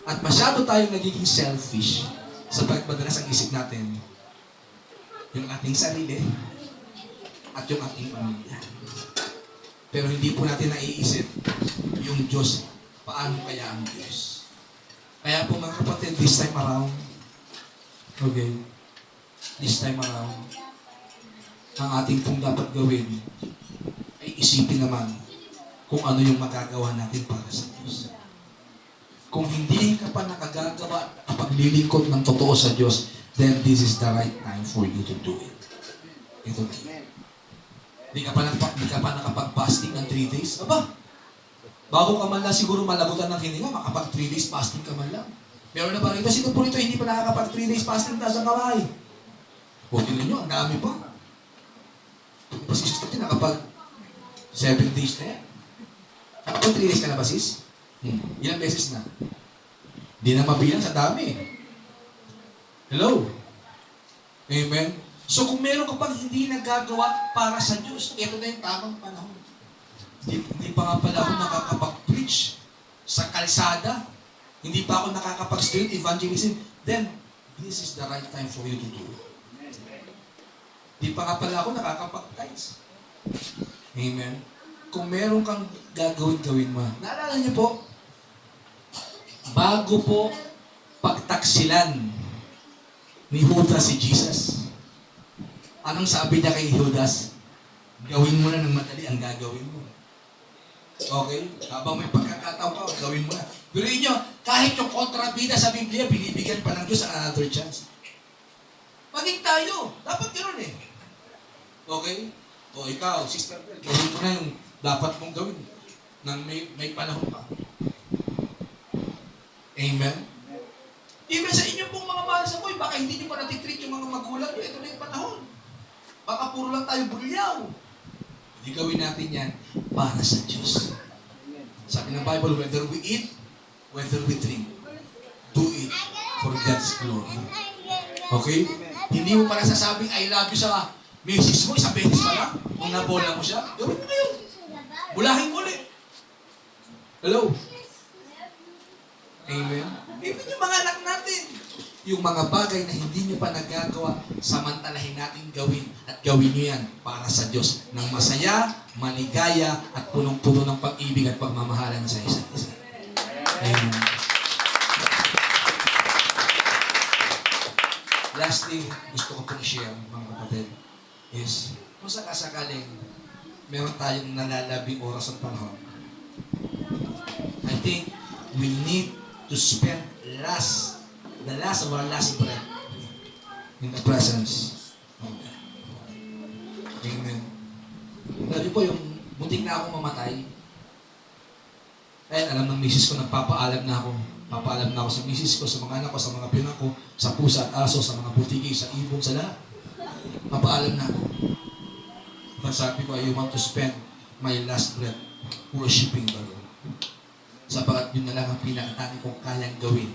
At masyado tayong nagiging selfish. Sapagkat madalas ang isip natin, yung ating sarili, at yung ating pamilya. Pero hindi po natin naiisip yung Diyos. Paano kaya ang Diyos? Kaya po mga kapatid, this time around, okay, this time around, ang ating pong dapat gawin ay isipin naman kung ano yung magagawa natin para sa Diyos. Kung hindi ka pa nakagagawa at paglilingkod ng totoo sa Diyos, then this is the right time for you to do it. Ito na yun. Hindi ka pa nakapag-fasting ng 3 days? Aba, bago ka man lang siguro malagutan ng hininga, makapag 3 days fasting ka man lang. Meron na ba rito? Sino po rito hindi pa nakakapag 3 days fasting taas ang kamay? O, tignan nyo, ang dami pa. Pa si Sister din, nakapag 7 days na yan. Nakapag 3 days ka na ba, sis? Ilang beses na? Hindi na mabilang sa dami. Hello? Amen? So kung meron ka pang hindi nagagawa para sa Diyos, ito na yung tamang panahon. Hindi pa nga pala ako nakakapag-preach sa kalsada. Hindi pa ako nakakapag-street evangelism. Then, this is the right time for you to do it. Hindi pa nga pala ako nakakapag-tithes. Amen? Kung meron kang gagawin mo. Naalala niyo po, bago po pagtaksilan ni Judas si Jesus, anong sabi niya kay Judas? Gawin mo na ng madali ang gagawin mo. Okay? Habang may pagkakataon ka, gawin mo na. Pero inyo, kahit yung kontrabida sa Biblia, binibigyan pa ng Diyos ang another chance. Maging tayo. Dapat ganoon eh. Okay? O ikaw, Sister Bell, gawin mo na yung dapat mong gawin nang may panahon pa. Amen? Even sa inyo pong mga mahal sa buhay, baka hindi nyo pa natitreat yung mga magulang nyo. Ito na yung panahon. Baka puro lang tayo bulyaw. Hindi gawin natin yan para sa Diyos. Sabi ng Bible, whether we eat, whether we drink, do it for God's glory. Okay? Hindi mo pa nasasabing I love you sa misis mo, isang beses pa lang, kung nabola mo siya, gawin mo na yun. Bulahin mo ulit. Hello? Amen? Even yung mga anak natin, yung mga bagay na hindi nyo pa nagagawa, samantalahin natin gawin at gawin nyo yan para sa Diyos ng masaya, maligaya, at punong-puno ng pag-ibig at pagmamahalan sa isa't isa. Amen. Lastly, gusto ko pong i-share, mga kapatid, is kung sakasakaling meron tayong nalalabing oras at panahon, I think we need to spend the last of our last breath in the presence of God. Amen. Dati po yung muntik na ako mamatay. Alam ng misis ko, nagpapaalam na ako. Papaalam na ako sa misis ko, sa mga anak ko, sa mga pinak ko, sa pusa at aso, sa mga butiki, sa ibon, sa lahat. Papaalam na ako. But sabi ko, I want to spend my last breath worshiping the Lord. Sapagat yun na lang ang pinakatani kong kayang gawin.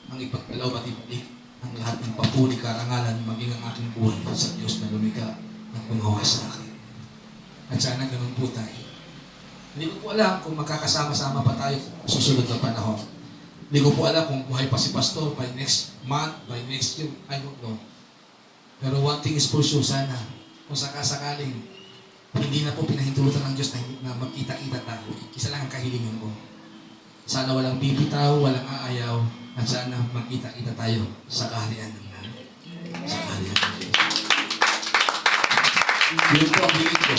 Ang ipagkalaw at ibalik ang lahat ng papuri, karangalan, maging ang aking buhay sa Diyos na lumika at gumawa sa akin. At sana ganun po tayo. Hindi ko po alam kung magkakasama-sama pa tayo sa susunod na panahon. Hindi ko po alam kung buhay pa si Pastor by next month, by next year, I don't know. Pero one thing is for sure, sana, kung sakasakaling hindi na po pinahintulutan ng Diyos na magkita-kita tayo. Isa lang ang kahilingan ko. Sana walang bibitaw, walang aayaw, at sana magkita-kita tayo sa kaharian ng namin. Sa kaharian ng Diyos. Yun po ang bilin ko.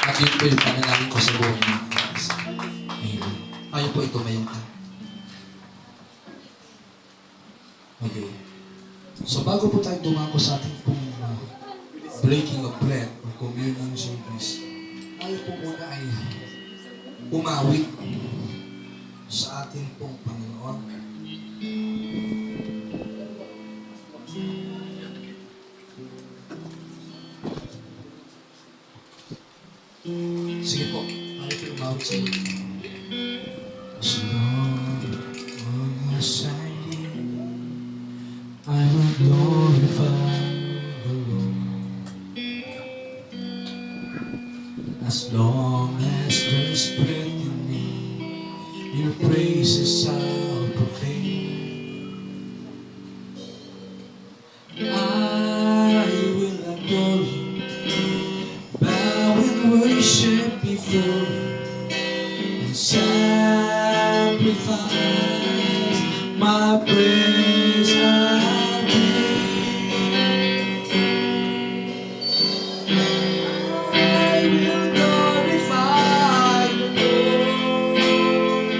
At yun po yung panalangin ko sa buong mga oras. Amen. Ayaw po ito mayong ka. Okay. So bago po tayo dumako sa ating pong breaking of bread or communion service, tayo po muna ay umawit sa ating pong Panginoon. Sige po, tayo po umawit sa iyo. As long as I live, I will glorify the Lord. As long as there's breath in me, your praises I'll proclaim. I will adore you, bow and worship before you, and sacrifice my praise I'll bring. I will glorify the Lord,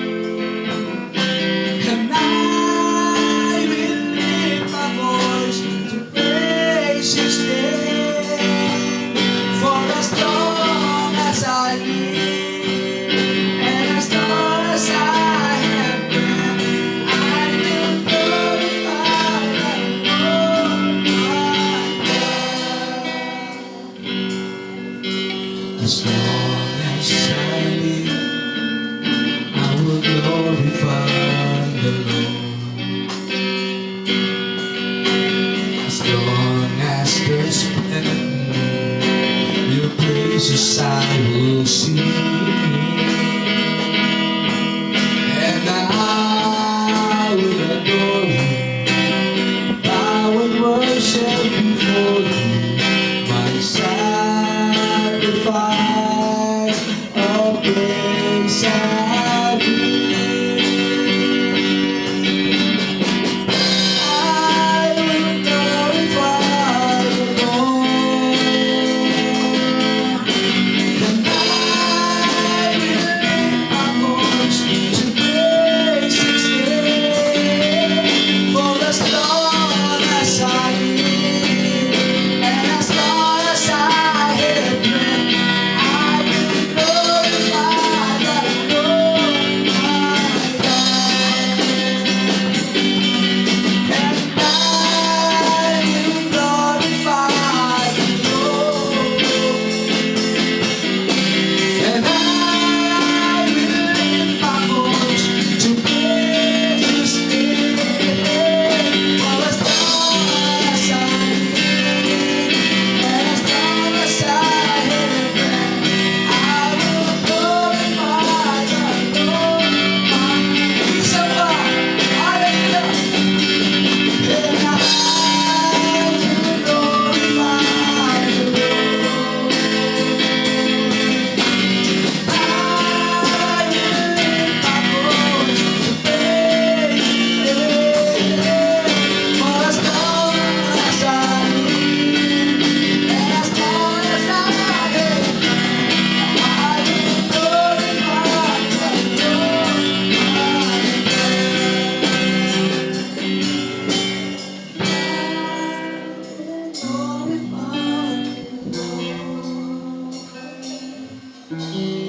and I will lift my voice to praise His name. For as long as I live, and as long as I have breath, I will glorify the Lord my God. As long as I live, I will glorify the Lord. As long as there's breath in me, your praises I will sing. And I will adore you, bow and worship before you, my sacrifice of praise I bring. I will glorify the Lord, and I will lift my voice to praise His name. For as long as I live, and as long as I have breath, I will glorify the Lord my God. And I will glorify the Lord, and I will lift my voice to praise His name. For as long as I live, and as long as I have breath, I will glorify the Lord my God. Isa pa, hallelujah. And I will glorify the Lord. I will lift my voice to praise His name. For as long as I live, and as long as I have breath, I will glorify the Lord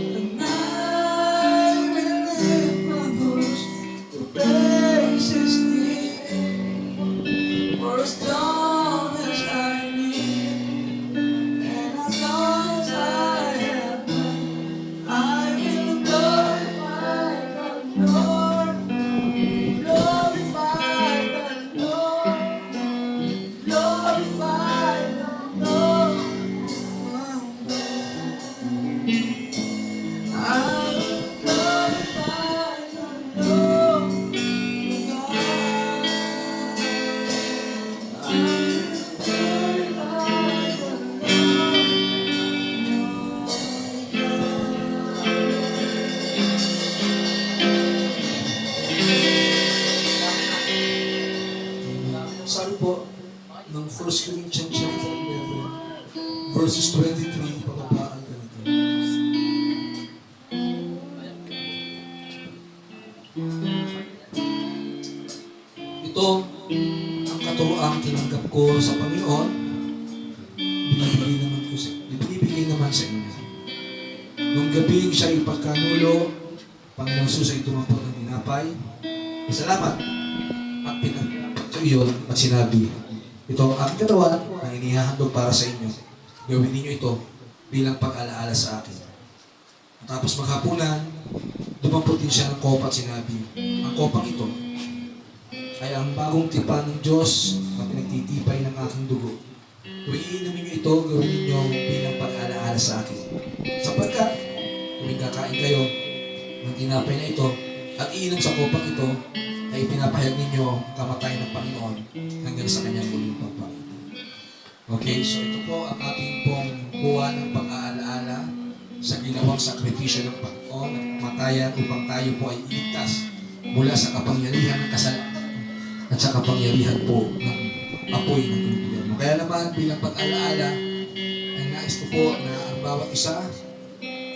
and I will lift my voice to praise His name. For as long as I live, and as long as I have breath, I will glorify the Lord, glorify the Lord, glorify the Lord. I will glorify the Lord God. I will glorify the Lord. Sabi po ng 1 Corinthians chapter 11, verses 23, pababa ang ganito. Ito ang katuroang tinanggap ko sa Panginoon, binibigay naman sa inyo. Nung gabing siya ipagkanulo, Panginoong Jesus ay tumampok ng tinapay. Salamat at pinagpapat sa iyon at sinabi, ito ang aking katawan na inihahandog para sa inyo. Gawin ninyo ito bilang pag-alaala sa akin. Tapos maghapunan, dumampot din siya ng kopa at sinabi, ang kopang ito ay ang bagong tipan ng Diyos na pinagtitipay ng aking dugo. Kung iinumin niyo ito, gawin ninyo bilang pag-alaala sa akin. Sapagkat, kung kakain kayo ng tinapay na ito at iinom sa kopang ito, ay pinapahayag ninyo ang kamatayan ng Panginoon hanggang sa kanyang muling pagpapakita. Okay, so ito po ang ating pong buwan ng pag-aalaala sa ginawang sakripisyo ng Panginoon at kamatayan upang tayo po ay iligtas mula sa kapangyarihan ng kasalanan at sa kapangyarihan po ng apoy ng impyerno. Kaya naman bilang pag-alaala ay nais ko po na ang bawat isa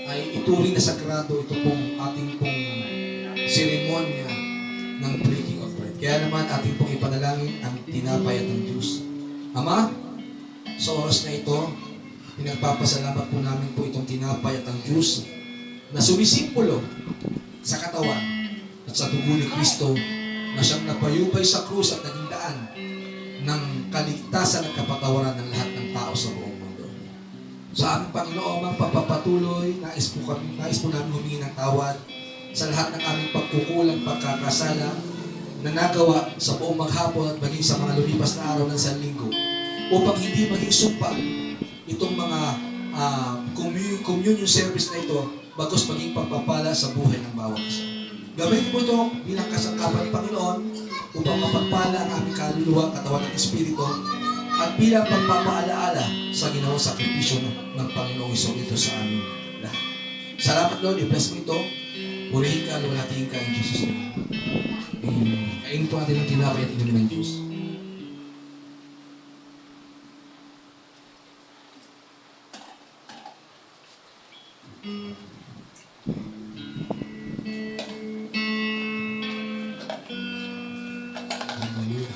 ay ituring na sagrado ito pong ating pong seremonya ng breaking of bread. Kaya naman ating pong ipanalangin ang tinapay at ang Diyos. Ama, sa oras na ito, pinagpapasalamat po namin po itong tinapay at ang Diyos na sumisimbolo sa katawan at sa dugo ni Kristo na siyang napayubay sa krus at naging daan ng kaligtasan at kapatawaran ng lahat ng tao sa buong mundo. Sa aming Panginoon, magpapatuloy, nais po namin humingi ng tawad sa lahat ng aming pagkukulang, pagkakasala na nagawa sa buong maghapon at maging sa mga lumipas na araw ng Sanlinggo upang hindi maging sumpa itong mga communion service na ito bagos maging pagpapala sa buhay ng bawat isa. Gawin po ito bilang kasangkapan ng Panginoon upang mapagpala ang aming kaluluwa, katawan at espiritu at bilang pagpapaalaala sa ginawang sakripisyo ng Panginoong Hesus sa amin lahat. Salamat Lord, i-bless mo ito. Purihin ka, luwalhatiin ka in Jesus' name. Amen. Kainin po natin ng tinapay at inumin ng Diyos. Hallelujah.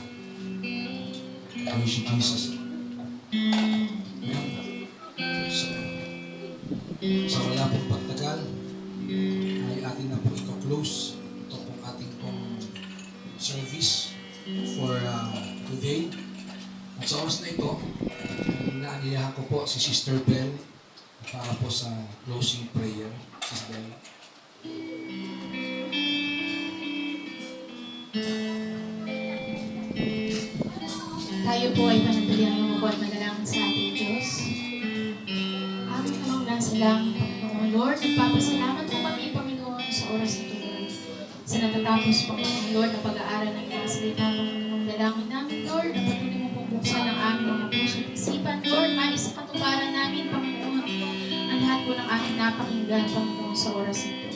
Praise you, Jesus. Sa wala pong pagtagal, ay atin na pong i-close ito pong ating pong service for today. At sa oras na ito, inaaniyahan ko po si Sister Bell para po sa closing prayer. Sister Bell. Tayo po ay panatilihan ng mga manalangin sa ating Diyos. Aming amang nasa langit, Panginoon Lord, nagpapasalamat po kami, Panginoon, sa oras na ito, Lord. Sa natatapos, Panginoon Lord, na pag-aaral ng iyong salita, Panginoon, dalangin namin, Lord, na patuloy mo pong buksan ang aming mga puso at isipan, Lord, mais sa katuparan namin, Panginoon, ang lahat po ng aming napakinggan, Panginoon, sa oras na ito.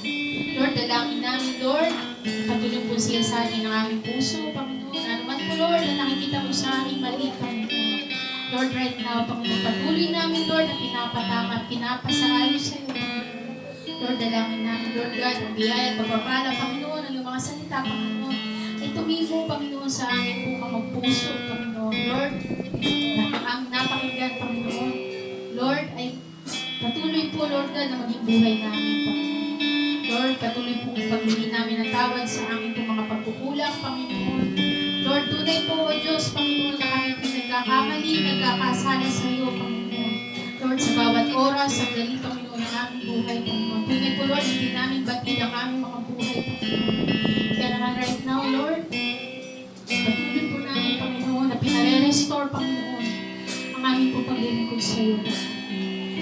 Lord, dalangin namin, Lord, patuloy po siya sa amin ng aming puso, Panginoon. Ano man po, Lord, na nakikita mo sa aming mali, Panginoon. Lord, right now, Panginoon, patuloy namin, Lord, na pinapatama at pinapasaayo sa iyo, Panginoon. Lord, dalangin namin, Lord God, ang biyaya at pagpapala, Panginoon, ang iyong mga salita, Panginoon, ay tumimo, Panginoon, sa aming po mga puso, Panginoon. Lord, na ang aming napakinggan, Panginoon. Lord, ay patuloy po, Lord God, na maging buhay namin, Panginoon. Lord, patuloy po paghingi namin ng tawad sa aming po mga pagkukulang, Panginoon. Lord, tunay po, O Diyos, Panginoon, na kami pinagkakamali, nagkakasala sa iyo, Panginoon. Lord, sa bawat oras, sa dali, Panginoon, ng aming buhay, Panginoon. Tunay po, Lord, hindi namin batid ang aming mga buhay, Panginoon. Kaya naman right now, Lord, patuloy po namin, Panginoon, na pinare-restore, Panginoon, ang aming po paglilingkod sa iyo,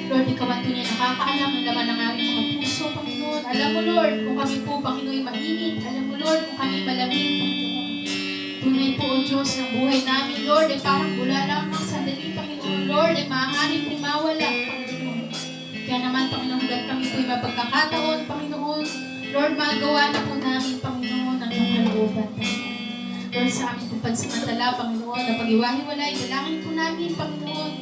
Lord, ikaw ang tunay nakakaalam ang laman ng aming mga puso, Panginoon. Alam mo, Lord, kung kami po, Panginoon, mainit. Alam mo, Lord, kung kami malamig, Panginoon. Tunay po, O Diyos, ng buhay namin, Lord, ay parang bula lamang sandali, Panginoon, Lord, ay maaari pong mawala, Panginoon. Kaya naman, Panginoon, hanggang kami po ay mapagkakataon, Panginoon. Lord, magawa na po namin, Panginoon, ang iyong kalooban, Panginoon. Lord, sa aming po pansamantala, Panginoon, na pag-iwahiwalay, dalangin po namin, Panginoon,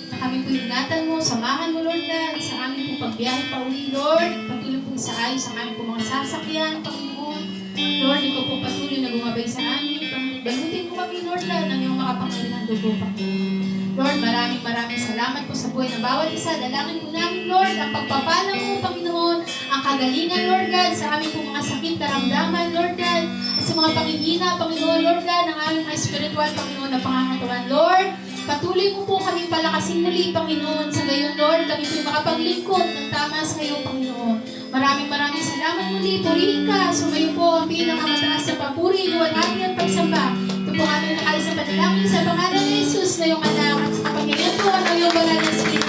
na kami po ingatan mo, samahan mo, Lord God, sa aming po pagbiyahe pa uli, Lord. Patuloy po sa ayos ang aming po mga sasakyan, Panginoon. Lord, ikaw po patuloy na gumabay sa amin. Panginoon, balutin mo kami, Lord God, ng iyong makapangyarihan dugo, Panginoon. Lord, maraming salamat po sa buhay ng bawat isa. Dalangin po namin, Lord, ang pagpapala mo, Panginoon, ang kagalingan, Lord God, sa aming po mga sakit na ramdaman, Lord God, at sa mga pangihina, Panginoon, Lord God, ng aming mga spiritual, Panginoon, na pangangatawan, Lord. Patuloy mo po kami palakasin muli, Panginoon. Sa gayon, Lord, kami po'y makapaglingkod ng tama sa iyo, Panginoon. Maraming salamat muli. Purihin ka. Sumayo po ang pinakamataas na papuri, luwalhati at pagsamba. Ito po aming nakalis sa panalangin sa pangalan ni Jesus na iyong anak at sa kapangyarihan po ang iyong banal na Espiritu.